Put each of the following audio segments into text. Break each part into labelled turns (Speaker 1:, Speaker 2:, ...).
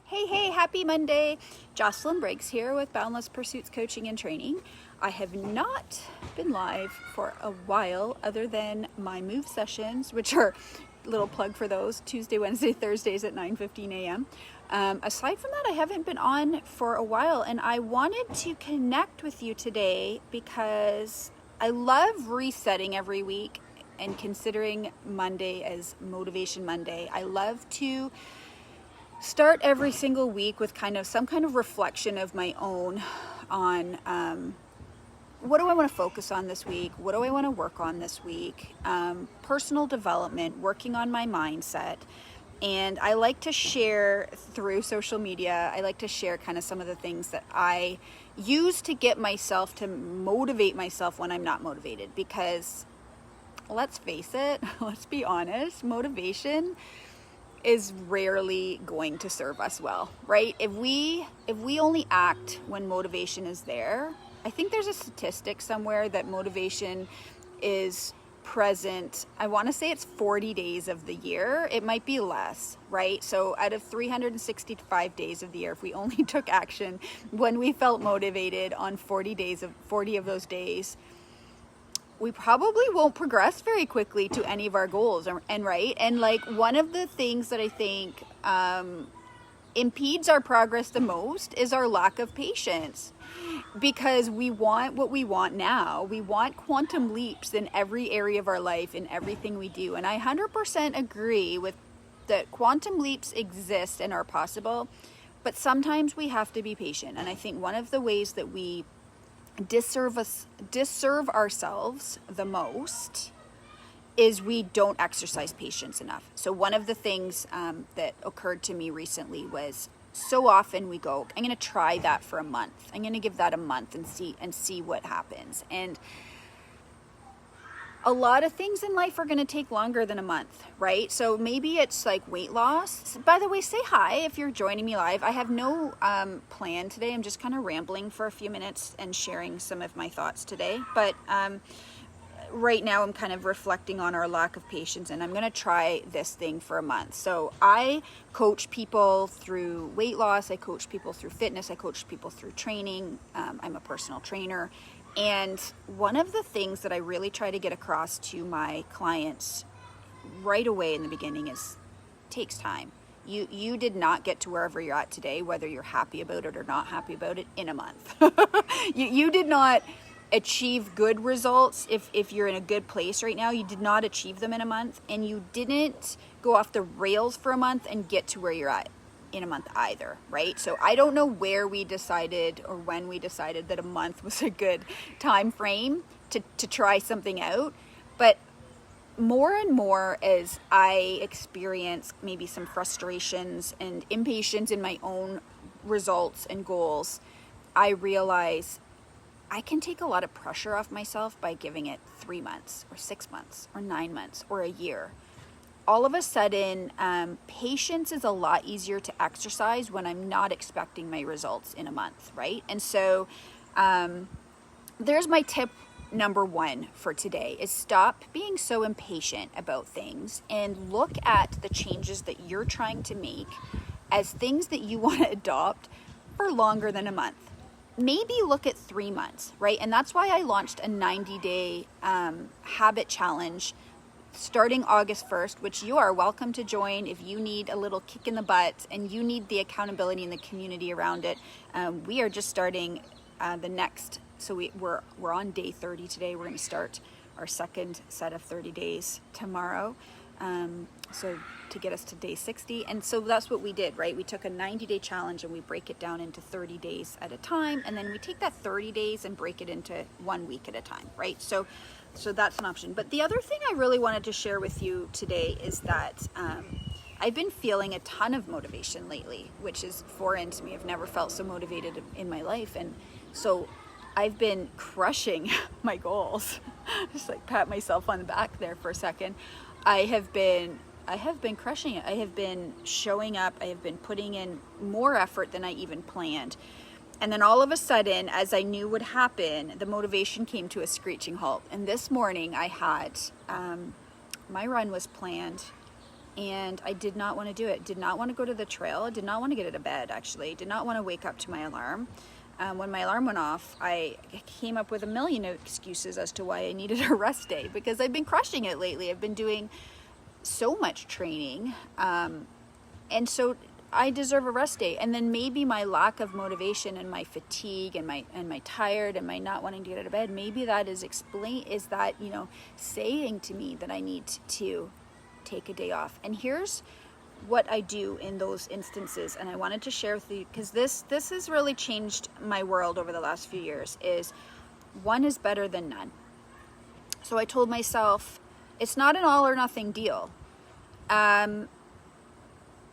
Speaker 1: Hey, happy Monday. Jocelyn Briggs here with Boundless Pursuits Coaching and Training. I have not been live for a while other than my move sessions, which are a little plug for those, Tuesday, Wednesday, Thursdays at 9:15 a.m. Aside from that, I haven't been on for a while, and I wanted to connect with you today because I love resetting every week and considering Monday as Motivation Monday. I love to start every single week with some kind of reflection of my own on what do I want to focus on this week? What do I want to work on this week? Personal development, working on my mindset. And I like to share through social media, I like to share kind of some of the things that I use to get myself to motivate myself when I'm not motivated. Because let's face it, let's be honest, motivation is rarely going to serve us well, right? If we only act when motivation is there, I think there's a statistic somewhere that motivation is present, I want to say it's 40 days of the year. It might be less, right? So out of 365 days of the year, if we only took action when we felt motivated on 40 of those days, we probably won't progress very quickly to any of our goals. And like one of the things that I think impedes our progress the most is our lack of patience, because we want what we want now. We want quantum leaps in every area of our life, in everything we do. And I 100% agree with that quantum leaps exist and are possible, but sometimes we have to be patient. And I think one of the ways that we disserve ourselves the most is we don't exercise patience enough. So one of the things that occurred to me recently was, so often we go, I'm going to try that for a month. I'm going to give that a month and see what happens. And a lot of things in life are going to take longer than a month, right? So maybe it's like weight loss. By the way, say hi if you're joining me live. I have no plan today. I'm just kind of rambling for a few minutes and sharing some of my thoughts today. But right now I'm kind of reflecting on our lack of patience, and I'm going to try this thing for a month. So I coach people through weight loss. I coach people through fitness. I coach people through training. I'm a personal trainer. And one of the things that I really try to get across to my clients right away in the beginning is it takes time. You did not get to wherever you're at today, whether you're happy about it or not happy about it, in a month. You did not achieve good results. If you're in a good place right now, you did not achieve them in a month, and you didn't go off the rails for a month and get to where you're at in a month either, right? So I don't know where we decided or when we decided that a month was a good time frame to try something out. But more and more as I experience maybe some frustrations and impatience in my own results and goals, I realize I can take a lot of pressure off myself by giving it 3 months or 6 months or 9 months or a year. All of a sudden, patience is a lot easier to exercise when I'm not expecting my results in a month, right? And so there's my tip number 1 for today, is stop being so impatient about things and look at the changes that you're trying to make as things that you want to adopt for longer than a month. Maybe look at 3 months, right? And that's why I launched a 90-day habit challenge starting August 1st, which you are welcome to join if you need a little kick in the butt and you need the accountability and the community around it. We are just starting the next, so we're on day 30 today. We're going to start our second set of 30 days tomorrow. So to get us to day 60. And so that's what we did, right? We took a 90-day challenge and we break it down into 30 days at a time. And then we take that 30 days and break it into 1 week at a time, right? So that's an option. But the other thing I really wanted to share with you today is that I've been feeling a ton of motivation lately, which is foreign to me. I've never felt so motivated in my life. And so I've been crushing my goals. Just like pat myself on the back there for a second. I have been crushing it. I have been showing up. I have been putting in more effort than I even planned. And then all of a sudden, as I knew would happen, the motivation came to a screeching halt. And this morning I had, my run was planned and I did not want to do it. Did not want to go to the trail. Did not want to get out of bed, actually. Did not want to wake up to my alarm. When my alarm went off, I came up with a million excuses as to why I needed a rest day, because I've been crushing it lately. I've been doing so much training, and so I deserve a rest day. And then maybe my lack of motivation and my fatigue and my tired and my not wanting to get out of bed, maybe that is saying to me that I need to take a day off. And here's what I do in those instances, and I wanted to share with you, because this has really changed my world over the last few years, is one is better than none. So I told myself, it's not an all or nothing deal.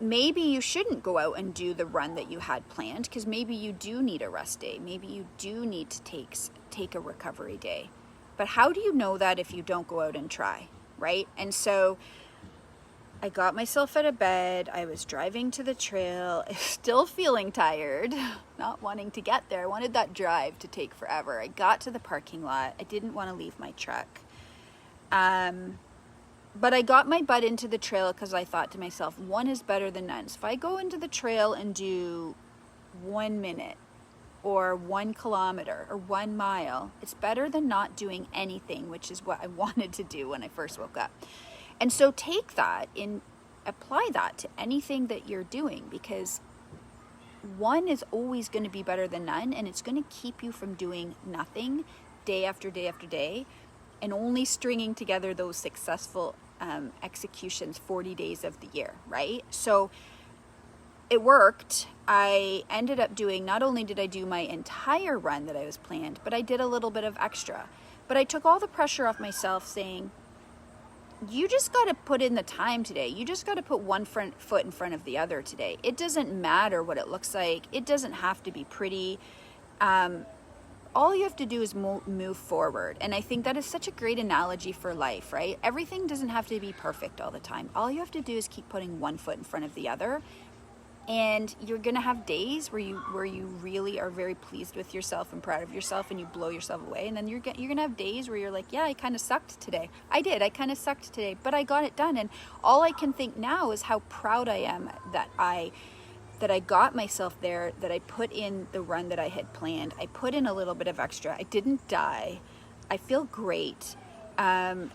Speaker 1: Maybe you shouldn't go out and do the run that you had planned, because maybe you do need a rest day. Maybe you do need to take a recovery day. But how do you know that if you don't go out and try, right? And so I got myself out of bed. I was driving to the trail, still feeling tired, not wanting to get there. I wanted that drive to take forever. I got to the parking lot. I didn't want to leave my truck. But I got my butt into the trail because I thought to myself, one is better than none. So if I go into the trail and do 1 minute or 1 kilometer or 1 mile, it's better than not doing anything, which is what I wanted to do when I first woke up. And so take that and apply that to anything that you're doing, because one is always going to be better than none, and it's going to keep you from doing nothing day after day after day and only stringing together those successful executions 40 days of the year, right? So it worked. I ended up doing, not only did I do my entire run that I was planned, but I did a little bit of extra. But I took all the pressure off myself, saying, you just got to put in the time today. You just got to put one foot in front of the other today. It doesn't matter what it looks like. It doesn't have to be pretty. All you have to do is move forward. And I think that is such a great analogy for life, right? Everything doesn't have to be perfect all the time. All you have to do is keep putting one foot in front of the other. And you're going to have days where you really are very pleased with yourself and proud of yourself, and you blow yourself away. And then you're going to have days where you're like, yeah, I kind of sucked today. I kind of sucked today, but I got it done. And all I can think now is how proud I am that I got myself there, that I put in the run that I had planned. I put in a little bit of extra. I didn't die. I feel great. And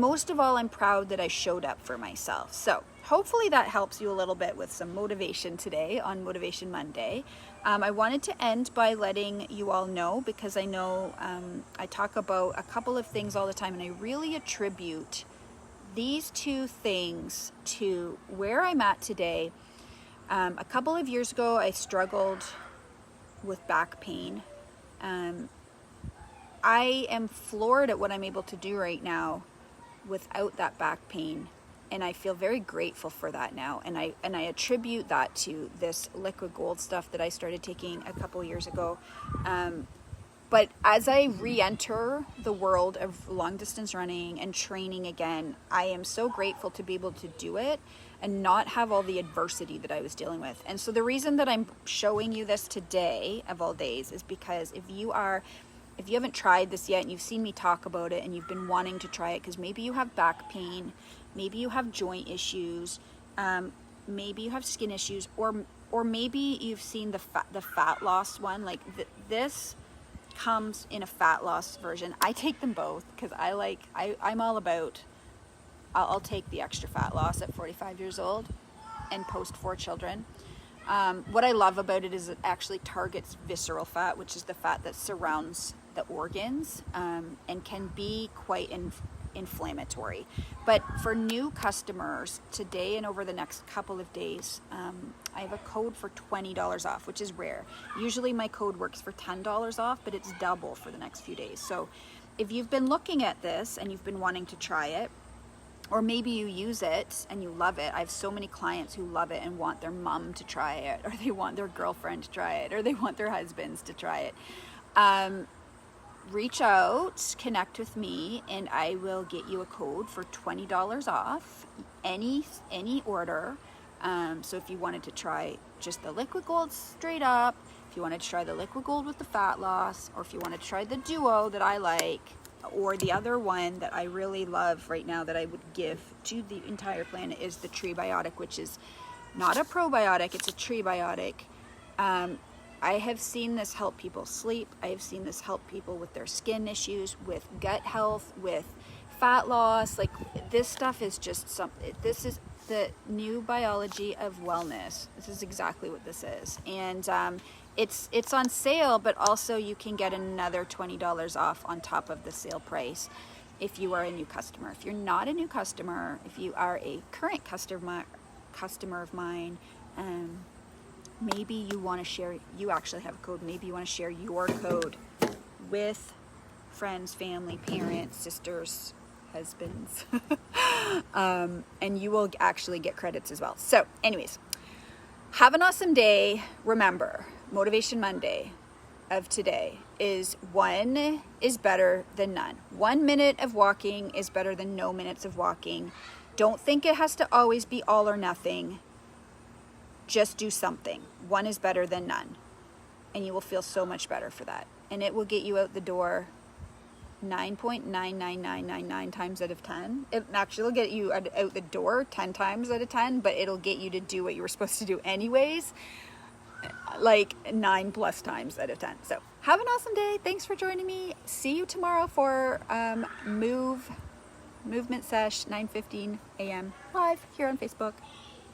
Speaker 1: most of all, I'm proud that I showed up for myself. So hopefully that helps you a little bit with some motivation today on Motivation Monday. I wanted to end by letting you all know, because I know I talk about a couple of things all the time, and I really attribute these two things to where I'm at today. A couple of years ago, I struggled with back pain. I am floored at what I'm able to do right now without that back pain, and I feel very grateful for that now. And I attribute that to this liquid gold stuff that I started taking a couple years ago. But as I re-enter the world of long distance running and training again, I am so grateful to be able to do it and not have all the adversity that I was dealing with. And so the reason that I'm showing you this today, of all days, is because if you haven't tried this yet and you've seen me talk about it and you've been wanting to try it because maybe you have back pain, maybe you have joint issues, maybe you have skin issues, or maybe you've seen the fat loss one, like this comes in a fat loss version. I take them both because I'm all about, I'll take the extra fat loss at 45 years old and post 4 children. What I love about it is it actually targets visceral fat, which is the fat that surrounds the organs, and can be quite inflammatory. But for new customers today and over the next couple of days, I have a code for $20 off, which is rare. Usually my code works for $10 off, but it's double for the next few days. So if you've been looking at this and you've been wanting to try it, or maybe you use it and you love it. I have so many clients who love it and want their mom to try it, or they want their girlfriend to try it, or they want their husbands to try it. Reach out, connect with me, and I will get you a code for $20 off any order. So if you wanted to try just the liquid gold straight up, if you wanted to try the liquid gold with the fat loss, or if you wanted to try the duo that I like, Or the other one that I really love right now that I would give to the entire planet is the Tree Biotic, which is not a probiotic, it's a tree biotic. I have seen this help people sleep. I have seen this help people with their skin issues, with gut health, with fat loss. Like, this stuff is just something. This is the new biology of wellness. This is exactly what this is. And it's on sale, but also you can get another $20 off on top of the sale price if you are a new customer. If you're not a new customer, if you are a current customer of mine, maybe you want to share, you actually have a code, maybe you want to share your code with friends, family, parents, sisters, husbands, and you will actually get credits as well. So anyways, have an awesome day. Remember, Motivation Monday of today is one is better than none. 1 minute of walking is better than no minutes of walking. Don't think it has to always be all or nothing. Just do something. One is better than none. And you will feel so much better for that. And it will get you out the door 9.99999 times out of 10. It actually will get you out the door 10 times out of 10, but it'll get you to do what you were supposed to do anyways, like 9+ times out of 10. So have an awesome day. Thanks for joining me. See you tomorrow for Movement Sesh, 9:15 a.m. live here on Facebook.